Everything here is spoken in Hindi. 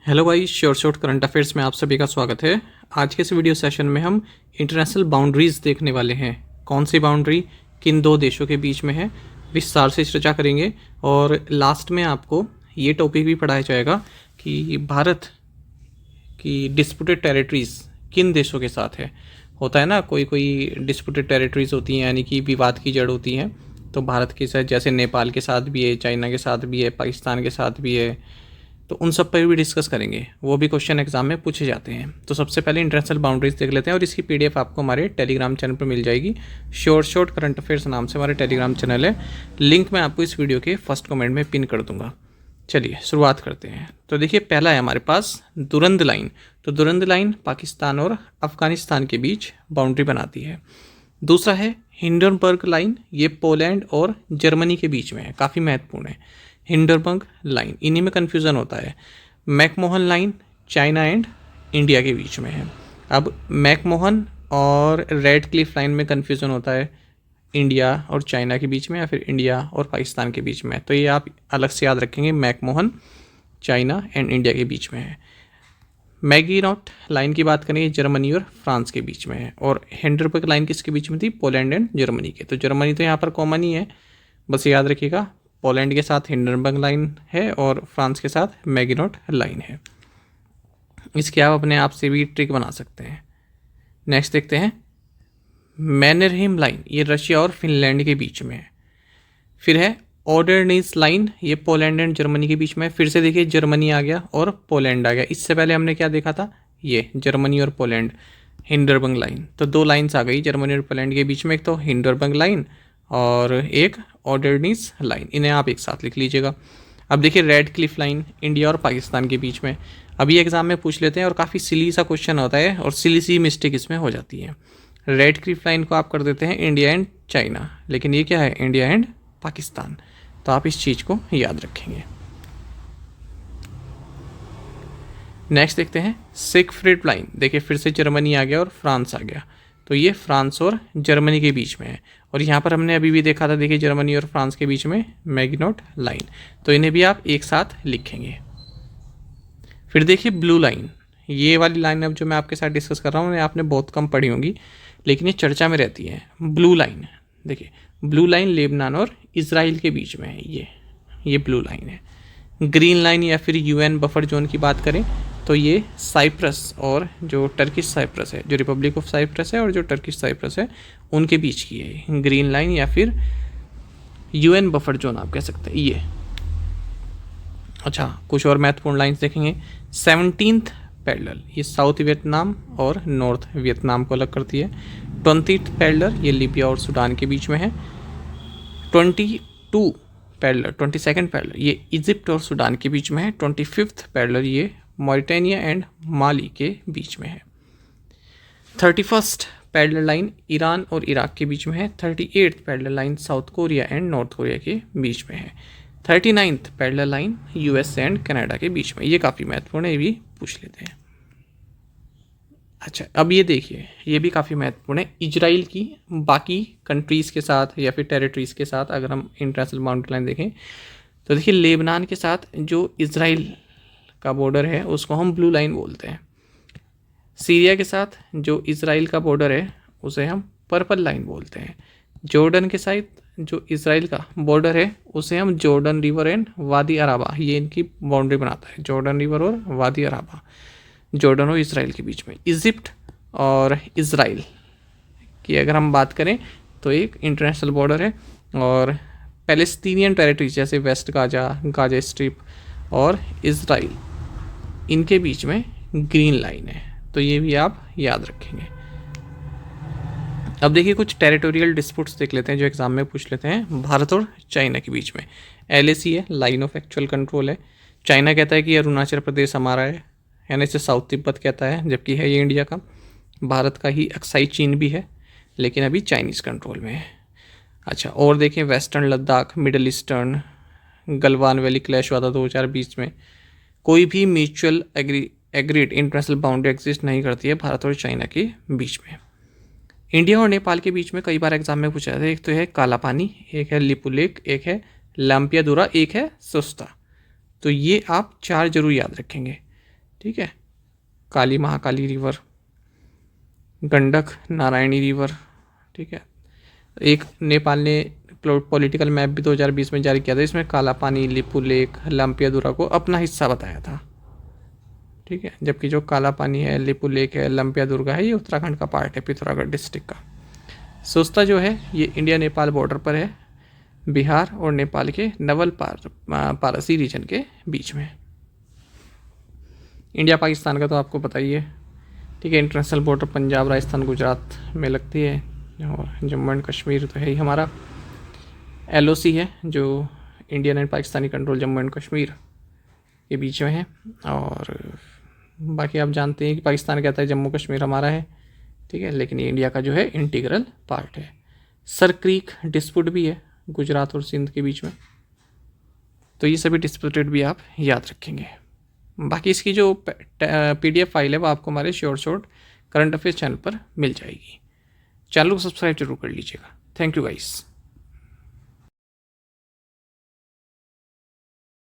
हेलो भाई, श्योर शॉर्ट करंट अफेयर्स में आप सभी का स्वागत है। आज के इस वीडियो सेशन में हम इंटरनेशनल बाउंड्रीज देखने वाले हैं। कौन सी बाउंड्री किन दो देशों के बीच में है, विस्तार से चर्चा करेंगे। और लास्ट में आपको ये टॉपिक भी पढ़ाया जाएगा कि भारत की डिस्प्यूटेड टेरिटरीज किन देशों के साथ है। होता है ना, कोई कोई डिस्प्यूटेड टेरिटरीज होती हैं, यानी कि विवाद की जड़ होती हैं। तो भारत के साथ जैसे नेपाल के साथ भी है, चाइना के साथ भी है, पाकिस्तान के साथ भी है, तो उन सब पर भी डिस्कस करेंगे। वो भी क्वेश्चन एग्जाम में पूछे जाते हैं। तो सबसे पहले इंटरनेशनल बाउंड्रीज देख लेते हैं और इसकी पीडीएफ आपको हमारे टेलीग्राम चैनल पर मिल जाएगी। श्योर शॉर्ट करंट अफेयर्स नाम से हमारे टेलीग्राम चैनल है। लिंक मैं आपको इस वीडियो के फर्स्ट कमेंट में पिन कर दूंगा। चलिए शुरुआत करते हैं। तो देखिए, पहला है हमारे पास दुरंद लाइन। तो दुरंद लाइन पाकिस्तान और अफगानिस्तान के बीच बाउंड्री बनाती है। दूसरा है हिंडनबर्ग लाइन, ये पोलैंड और जर्मनी के बीच में है, काफ़ी महत्वपूर्ण है। हिंडनबर्ग लाइन, इन्हीं में कन्फ्यूज़न होता है। McMahon line China and India के बीच में है। अब मैकमोहन और रेड क्लिफ लाइन में कन्फ्यूज़न होता है, इंडिया और चाइना के बीच में या फिर इंडिया और पाकिस्तान के बीच में। तो ये आप अलग से याद रखेंगे, मैकमोहन चाइना एंड इंडिया के बीच में है। मैगिनॉट लाइन की बात करें, जर्मनी और फ्रांस के बीच में है। और हिंडनबर्ग लाइन किसके बीच में थी? पोलैंड एंड जर्मनी के। तो जर्मनी तो यहाँ पर कॉमन ही है, बस याद रखिएगा। पोलैंड के साथ हिंडनबर्ग लाइन है और फ्रांस के साथ मैगिनॉट लाइन है। इसके आप अपने आप से भी ट्रिक बना सकते हैं। नेक्स्ट देखते हैं मैनरहिम लाइन, ये रशिया और फिनलैंड के बीच में है। फिर है ओडरनीस लाइन, ये पोलैंड एंड जर्मनी के बीच में है। फिर से देखिए, जर्मनी आ गया और पोलैंड आ गया। इससे पहले हमने क्या देखा था? ये जर्मनी और पोलैंड, हिंडनबर्ग लाइन। तो दो लाइन्स आ गई जर्मनी और पोलैंड के बीच में, एक तो हिंडनबर्ग लाइन और एक ओडरनीस लाइन। इन्हें आप एक साथ लिख लीजिएगा। अब देखिए रेड क्लिफ लाइन, इंडिया और पाकिस्तान के बीच में। अभी एग्जाम में पूछ लेते हैं और काफ़ी सिली सा क्वेश्चन होता है और सिली सी मिस्टेक इसमें हो जाती है। रेड क्लिफ लाइन को आप कर देते हैं इंडिया एंड चाइना, लेकिन ये क्या है? India and Pakistan. तो आप इस चीज़ को याद रखेंगे। नेक्स्ट देखते हैं सिगफ्रीड लाइन। देखिए फिर से जर्मनी आ गया और फ्रांस आ गया। तो ये फ्रांस और जर्मनी के बीच में है। और यहाँ पर हमने अभी भी देखा था, देखिए जर्मनी और फ्रांस के बीच में मैगिनॉट लाइन। तो इन्हें भी आप एक साथ लिखेंगे। फिर देखिए ब्लू लाइन, ये वाली लाइन अब जो मैं आपके साथ डिस्कस कर रहा हूँ आपने बहुत कम पढ़ी होंगी, लेकिन ये चर्चा में रहती है। ब्लू लाइन, देखिए ब्लू लाइन लेबनान और इजराइल के बीच में है। ये ब्लू लाइन है। ग्रीन लाइन या फिर यूएन बफर जोन की बात करें तो ये साइप्रस और जो टर्किश साइप्रस है, जो रिपब्लिक ऑफ साइप्रस है और जो टर्किश साइप्रस है, उनके बीच की है ग्रीन लाइन या फिर यूएन बफर जोन आप कह सकते हैं ये। अच्छा, कुछ और महत्वपूर्ण लाइन्स देखेंगे। 17th पैरेलल, ये साउथ वियतनाम और नॉर्थ वियतनाम को अलग करती है। 20th पैरेलल, ये लीबिया और सूडान के बीच में है। 22 पैरेलल, 22nd पैरेलल, ये इजिप्ट और सूडान के बीच में है। 25th पैरेलल, ये मॉरिटानिया एंड माली के बीच में है। 31st पैरेलल लाइन ईरान और इराक के बीच में है। 38th parallel line south Korea and north Korea के बीच में है। 39th parallel line US and Canada के बीच में। ये काफ़ी महत्वपूर्ण है, ये भी पूछ लेते हैं। अच्छा, अब ये देखिए, ये भी काफ़ी महत्वपूर्ण है। इजराइल की बाकी कंट्रीज़ के साथ या फिर टेरिटरीज़ के साथ अगर हम इंटरनेशनल बाउंड्री लाइन देखें तो देखिए लेबनान के साथ जो इजराइल का बॉर्डर है उसको हम ब्लू लाइन बोलते हैं। सीरिया के साथ जो इजराइल का बॉर्डर है उसे हम पर्पल लाइन बोलते हैं। जॉर्डन के साथ जो इजराइल का बॉर्डर है उसे हम जॉर्डन रिवर एंड वादी अराबा, ये इनकी बाउंड्री बनाता है, जॉर्डन रिवर और वादी अराबा, जॉर्डन और इजराइल के बीच में। इजिप्ट और इजराइल की अगर हम बात करें तो एक इंटरनेशनल बॉर्डर है। और पैलेस्टीनियन टेरिटरीज जैसे वेस्ट गाजा, गाजा स्ट्रिप और इजराइल, इनके बीच में ग्रीन लाइन है। तो ये भी आप याद रखेंगे। अब देखिए कुछ टेरिटोरियल डिस्प्यूट्स देख लेते हैं जो एग्जाम में पूछ लेते हैं। भारत और चाइना के बीच में LAC है, लाइन ऑफ एक्चुअल कंट्रोल है। चाइना कहता है कि अरुणाचल प्रदेश हमारा है, यानी इसे साउथ तिब्बत कहता है, जबकि है ये इंडिया का। भारत का ही अक्साई चीन भी है, लेकिन अभी चाइनीज़ कंट्रोल में है। अच्छा, और देखें western Ladakh, middle eastern, Galwan valley clash हुआ था 2020 में। कोई भी mutual agreed international boundary exist नहीं करती है भारत और चाइना के बीच में। इंडिया और नेपाल के बीच में कई बार एग्जाम में पूछा था, एक तो है काला पानी, एक है लिपुलेक, एक है लाम्पियादुरा, एक है सुस्ता। तो ये आप चार जरूर याद रखेंगे। ठीक है, काली महाकाली रिवर, गंडक नारायणी रिवर, ठीक है। एक नेपाल ने पॉलिटिकल मैप भी 2020 में जारी किया था, इसमें काला पानी, लिपू लेक, लंपियादुरा को अपना हिस्सा बताया था, ठीक है। जबकि जो काला पानी है, लिपू लेक है, लंपियादुर्गा है, ये उत्तराखंड का पार्ट है, पिथौरागढ़ डिस्ट्रिक्ट का। सोस्ता जो है ये इंडिया नेपाल बॉर्डर पर है, बिहार और नेपाल के नवल पारसी रीजन के बीच में। इंडिया पाकिस्तान का तो आपको पता ही है, ठीक है। इंटरनेशनल बॉर्डर पंजाब, राजस्थान, गुजरात में लगती है, और जम्मू एंड कश्मीर तो है ही हमारा। LOC है जो Indian and Pakistani control Jammu and Kashmir के बीच में है। और बाकी आप जानते हैं कि पाकिस्तान कहता है जम्मू कश्मीर हमारा है, ठीक है, लेकिन ये इंडिया का जो है इंटीग्रल पार्ट है। सर क्रीक डिस्प्यूट भी है गुजरात और सिंध के बीच में, तो ये सभी डिस्प्यूटेड भी आप याद रखेंगे। बाकी इसकी जो PDF फाइल है वो आपको हमारे शॉर्ट करंट अफेयर्स चैनल पर मिल जाएगी। चैनल को सब्सक्राइब जरूर कर लीजिएगा। Thank you guys.